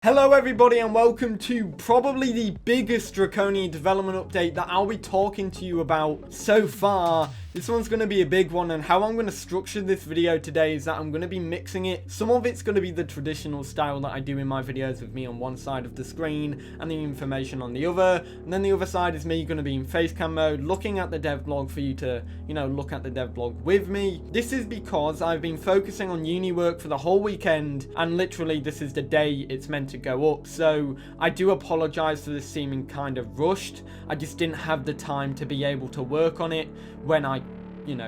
Hello everybody and welcome to probably the biggest Draconia development update that I'll be talking to you about so far. This one's going to be a big one, and how I'm going to structure this video today is that I'm going to be mixing it. Some of it's going to be the traditional style that I do in my videos with me on one side of the screen and the information on the other. And then the other side is me going to be in facecam mode looking at the dev blog for you to, look at the dev blog with me. This is because I've been focusing on uni work for the whole weekend, and literally this is the day it's meant to go up. So I do apologize for this seeming kind of rushed. I just didn't have the time to be able to work on it when I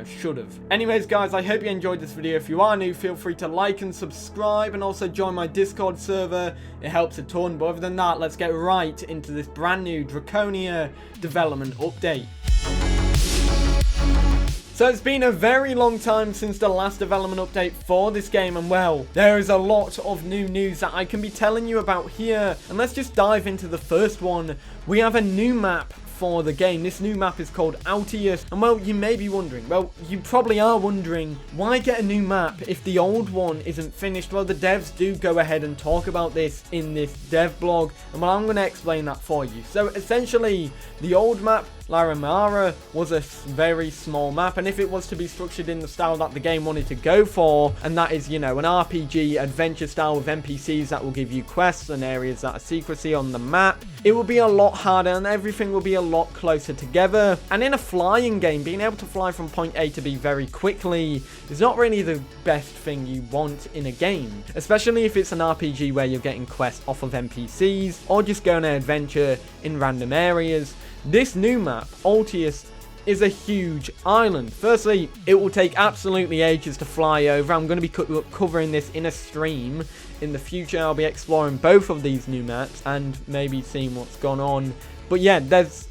should have. Anyways guys, I hope you enjoyed this video. If you are new, feel free to like and subscribe, and also join my Discord server. It helps a ton. But other than that, let's get right into this brand new Draconia development update. So it's been a very long time since the last development update for this game, and well, there is a lot of new news that I can be telling you about here. And let's just dive into the first one. We have a new map for the game. This new map is called Altius, and well, you may be wondering, well, you probably are wondering, why get a new map if the old one isn't finished? Well, the devs do go ahead and talk about this in this dev blog, and well, I'm going to explain that for you. So essentially, the old map, Laramara, was a very small map, and if it was to be structured in the style that the game wanted to go for, and that is, an RPG adventure style with NPCs that will give you quests and areas that are secrecy on the map, it will be a lot harder and everything will be a lot closer together. And in a flying game, being able to fly from point A to B very quickly is not really the best thing you want in a game, especially if it's an RPG where you're getting quests off of NPCs or just going on an adventure in random areas. This new map, Altius, is a huge island. Firstly, it will take absolutely ages to fly over. I'm going to be covering this in a stream. In the future, I'll be exploring both of these new maps and maybe seeing what's gone on. But yeah, this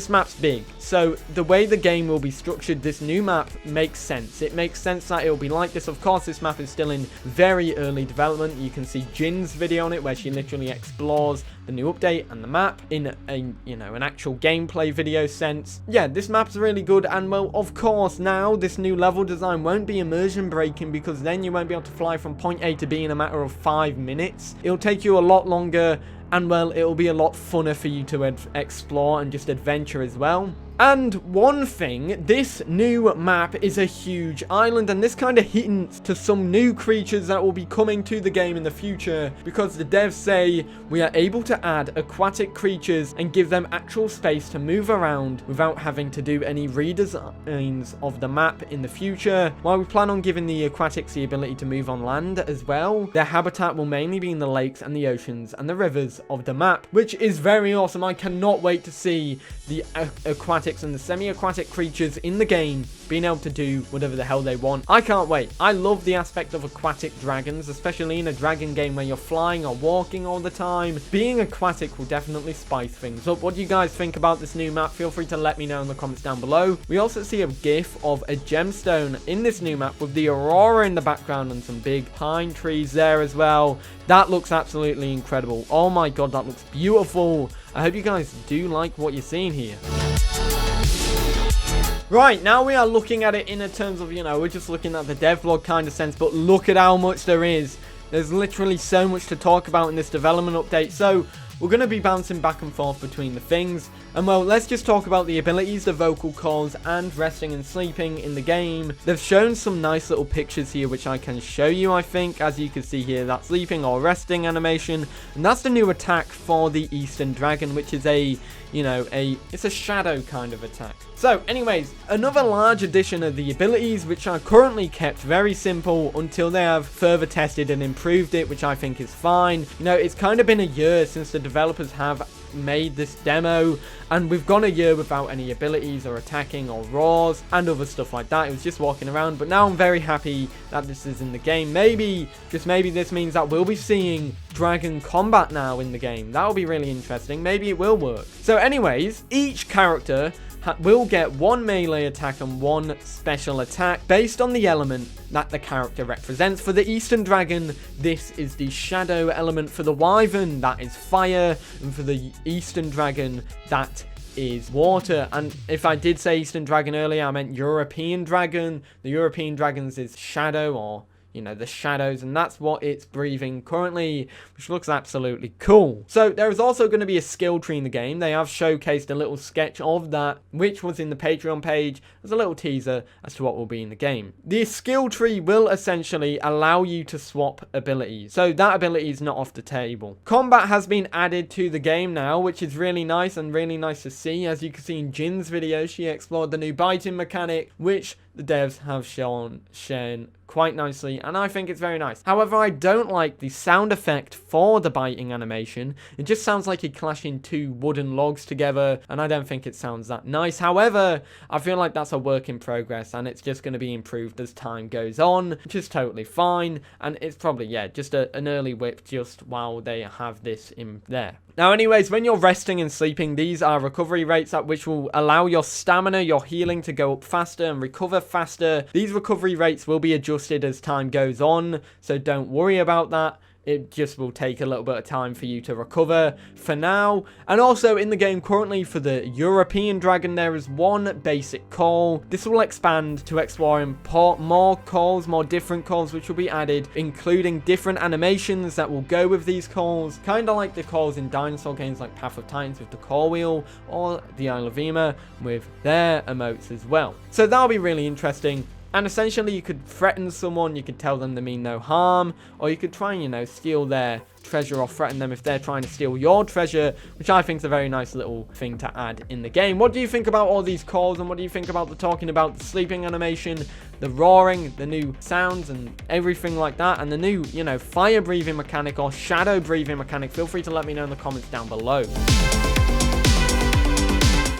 map's big, so the way the game will be structured, this new map makes sense. It makes sense that it will be like this. Of course, this map is still in very early development. You can see Jin's video on it where she literally explores the new update and the map in an actual gameplay video sense. Yeah, this map's really good, and well, of course, now this new level design won't be immersion breaking, because then you won't be able to fly from point A to B in a matter of 5 minutes. It'll take you a lot longer, and well, it'll be a lot funner for you to explore and just adventure as well. And one thing, this new map is a huge island, and this kind of hints to some new creatures that will be coming to the game in the future, because the devs say we are able to add aquatic creatures and give them actual space to move around without having to do any redesigns of the map in the future. While we plan on giving the aquatics the ability to move on land as well, their habitat will mainly be in the lakes and the oceans and the rivers of the map, which is very awesome. I cannot wait to see the aquatic and the semi-aquatic creatures in the game being able to do whatever the hell they want. I can't wait. I love the aspect of aquatic dragons, especially in a dragon game where you're flying or walking all the time. Being aquatic will definitely spice things up. What do you guys think about this new map? Feel free to let me know in the comments down below. We also see a gif of a gemstone in this new map with the aurora in the background and some big pine trees there as well. That looks absolutely incredible. Oh my god, that looks beautiful. I hope you guys do like what you're seeing here. Right, now we are looking at it in a terms of, we're just looking at the devlog kind of sense, but look at how much there is. There's literally so much to talk about in this development update, so we're going to be bouncing back and forth between the things. And well, let's just talk about the abilities, the vocal calls, and resting and sleeping in the game. They've shown some nice little pictures here, which I can show you, I think. As you can see here, that sleeping or resting animation. And that's the new attack for the Eastern Dragon, which is it's a shadow kind of attack. So anyways, another large addition of the abilities, which are currently kept very simple until they have further tested and improved it, which I think is fine. It's kind of been a year since the developers have made this demo, and we've gone a year without any abilities or attacking or roars and other stuff like that. It was just walking around, but now I'm very happy that this is in the game. Maybe, just maybe, this means that we'll be seeing dragon combat now in the game. That'll be really interesting. Maybe it will work. So anyways, each character will get one melee attack and one special attack based on the element that the character represents. For the Eastern Dragon, this is the shadow element. For the Wyvern, that is fire. And for the Eastern Dragon, that is water. And if I did say Eastern Dragon earlier, I meant European Dragon. The European Dragons is shadow or you know, the shadows, and that's what it's breathing currently, which looks absolutely cool. So there is also going to be a skill tree in the game. They have showcased a little sketch of that, which was in the Patreon page as a little teaser as to what will be in the game. The skill tree will essentially allow you to swap abilities, so that ability is not off the table. Combat has been added to the game now, which is really nice and really nice to see. As you can see in Jin's video, she explored the new biting mechanic, which the devs have shown quite nicely, and I think it's very nice. However, I don't like the sound effect for the biting animation. It just sounds like you're clashing two wooden logs together, and I don't think it sounds that nice. However, I feel like that's a work in progress, and it's just going to be improved as time goes on, which is totally fine, and it's probably, yeah, just an early whip just while they have this in there. Now, anyways, when you're resting and sleeping, these are recovery rates at which will allow your stamina, your healing to go up faster and recover faster. These recovery rates will be adjusted as time goes on, so don't worry about that. It just will take a little bit of time for you to recover for now. And also in the game currently for the European dragon, there is one basic call. This will expand to explore more calls, more different calls, which will be added, including different animations that will go with these calls. Kind of like the calls in dinosaur games like Path of Titans with the call wheel, or the Isle of Ema with their emotes as well. So that'll be really interesting. And essentially, you could threaten someone, you could tell them they mean no harm, or you could try and, you know, steal their treasure or threaten them if they're trying to steal your treasure, which I think is a very nice little thing to add in the game. What do you think about all these calls, and what do you think about the talking about the sleeping animation, the roaring, the new sounds, and everything like that, and the new, you know, fire breathing mechanic or shadow breathing mechanic? Feel free to let me know in the comments down below.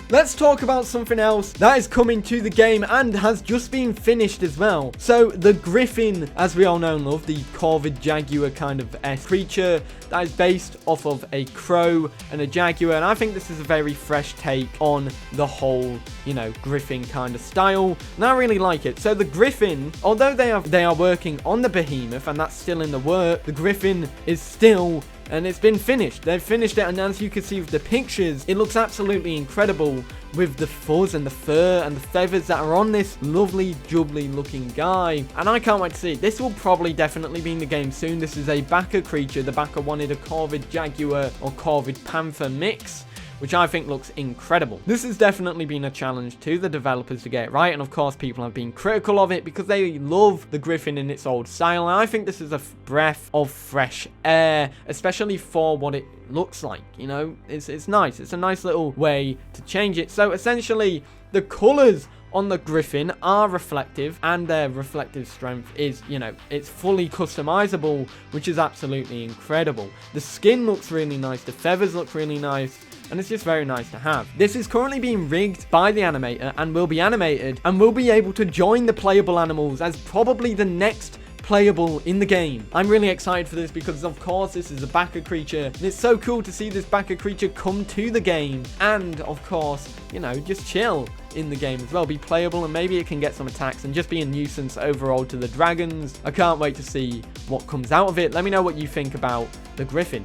Let's talk about something else that is coming to the game and has just been finished as well. So the Griffin, as we all know and love, the corvid jaguar kind of creature that is based off of a crow and a jaguar, and I think this is a very fresh take on the whole, you know, Griffin kind of style, and I really like it. So the Griffin, although they are working on the behemoth, and that's still in the work, the Griffin is still, and it's been finished. They've finished it, and as you can see with the pictures, it looks absolutely incredible with the fuzz and the fur and the feathers that are on this lovely, jubbly looking guy. And I can't wait to see it. This will probably definitely be in the game soon. This is a backer creature. The backer wanted a corvid jaguar or corvid panther mix, which I think looks incredible. This has definitely been a challenge to the developers to get it right, and of course people have been critical of it because they love the Griffin in its old style, and I think this is a breath of fresh air, especially for what it looks like. You know, it's nice. It's a nice little way to change it. So essentially, the colors on the Griffin are reflective, and their reflective strength is, you know, it's fully customizable, which is absolutely incredible. The skin looks really nice, the feathers look really nice, and it's just very nice to have. This is currently being rigged by the animator and will be animated and will be able to join the playable animals as probably the next playable in the game. I'm really excited for this because, of course, this is a backer creature, and it's so cool to see this backer creature come to the game and, of course, you know, just chill in the game as well, be playable, and maybe it can get some attacks and just be a nuisance overall to the dragons. I can't wait to see what comes out of it. Let me know what you think about the Griffin.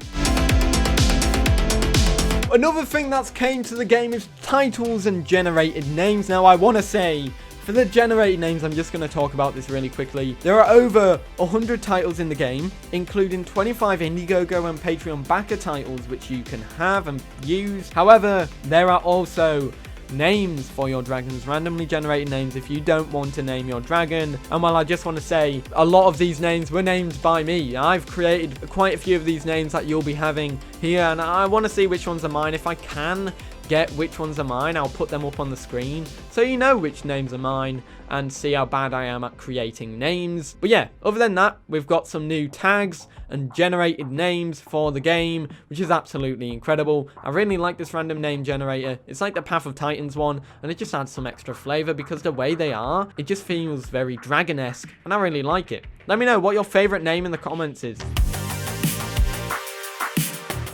Another thing that's came to the game is titles and generated names. Now, I want to say, for the generated names, I'm just going to talk about this really quickly. There are over 100 titles in the game, including 25 Indiegogo and Patreon backer titles, which you can have and use. However, there are also names for your dragons, randomly generated names if you don't want to name your dragon. And well, I just want to say, a lot of these names were named by me. I've created quite a few of these names that you'll be having here, and I want to see which ones are mine. If I can get which ones are mine, I'll put them up on the screen so you know which names are mine and see how bad I am at creating names. But yeah, other than that, we've got some new tags and generated names for the game, which is absolutely incredible. I really like this random name generator. It's like the Path of Titans one, and it just adds some extra flavor because the way they are, it just feels very dragon-esque, and I really like it. Let me know what your favorite name in the comments is.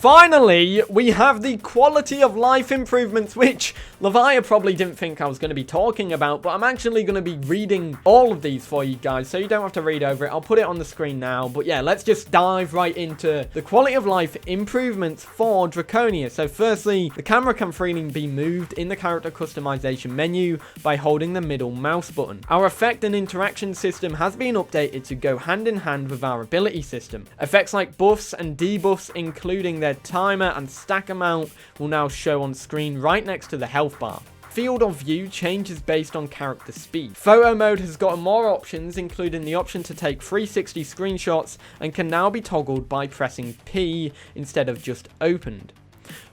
finally, we have the quality of life improvements, which Levia probably didn't think I was going to be talking about, but I'm actually going to be reading all of these for you guys, so you don't have to read over it. I'll put it on the screen now, but yeah, let's just dive right into the quality of life improvements for Draconia. So firstly, the camera can freely be moved in the character customization menu by holding the middle mouse button. Our effect and interaction system has been updated to go hand in hand with our ability system. Effects like buffs and debuffs, including their timer and stack amount, will now show on screen right next to the health bar. Field of view changes based on character speed. Photo mode has got more options, including the option to take 360 screenshots, and can now be toggled by pressing P instead of just opened.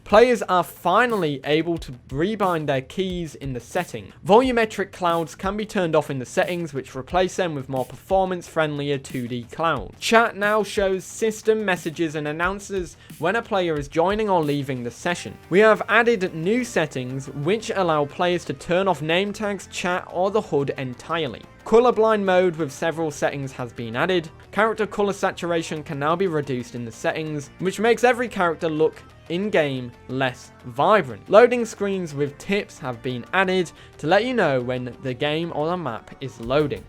Players are finally able to rebind their keys in the setting. Volumetric clouds can be turned off in the settings, which replace them with more performance-friendlier 2D clouds. Chat now shows system messages and announces when a player is joining or leaving the session. We have added new settings, which allow players to turn off name tags, chat, or the HUD entirely. Colorblind mode with several settings has been added. Character color saturation can now be reduced in the settings, which makes every character look in-game less vibrant. Loading screens with tips have been added to let you know when the game or the map is loading.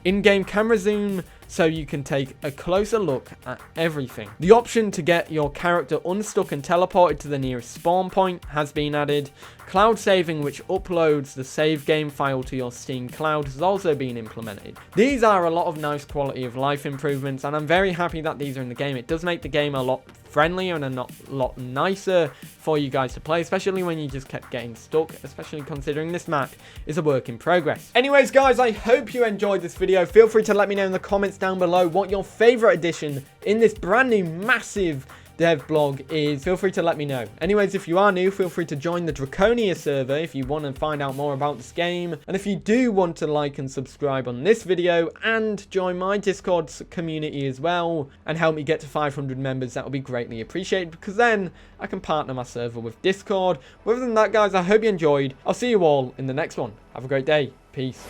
In-game camera zoom, so you can take a closer look at everything. The option to get your character unstuck and teleported to the nearest spawn point has been added. Cloud saving, which uploads the save game file to your Steam cloud, has also been implemented. These are a lot of nice quality of life improvements, and I'm very happy that these are in the game. It does make the game a lot friendlier and a lot nicer for you guys to play, especially when you just kept getting stuck, especially considering this map is a work in progress. Anyways, guys, I hope you enjoyed this video. Feel free to let me know in the comments down below what your favorite addition in this brand new massive dev blog is. Feel free to let me know. Anyways, if you are new, feel free to join the Draconia server if you want to find out more about this game. And if you do want to like and subscribe on this video and join my Discord community as well and help me get to 500 members, that would be greatly appreciated, because then I can partner my server with Discord. Other than that, guys, I hope you enjoyed. I'll see you all in the next one. Have a great day. Peace.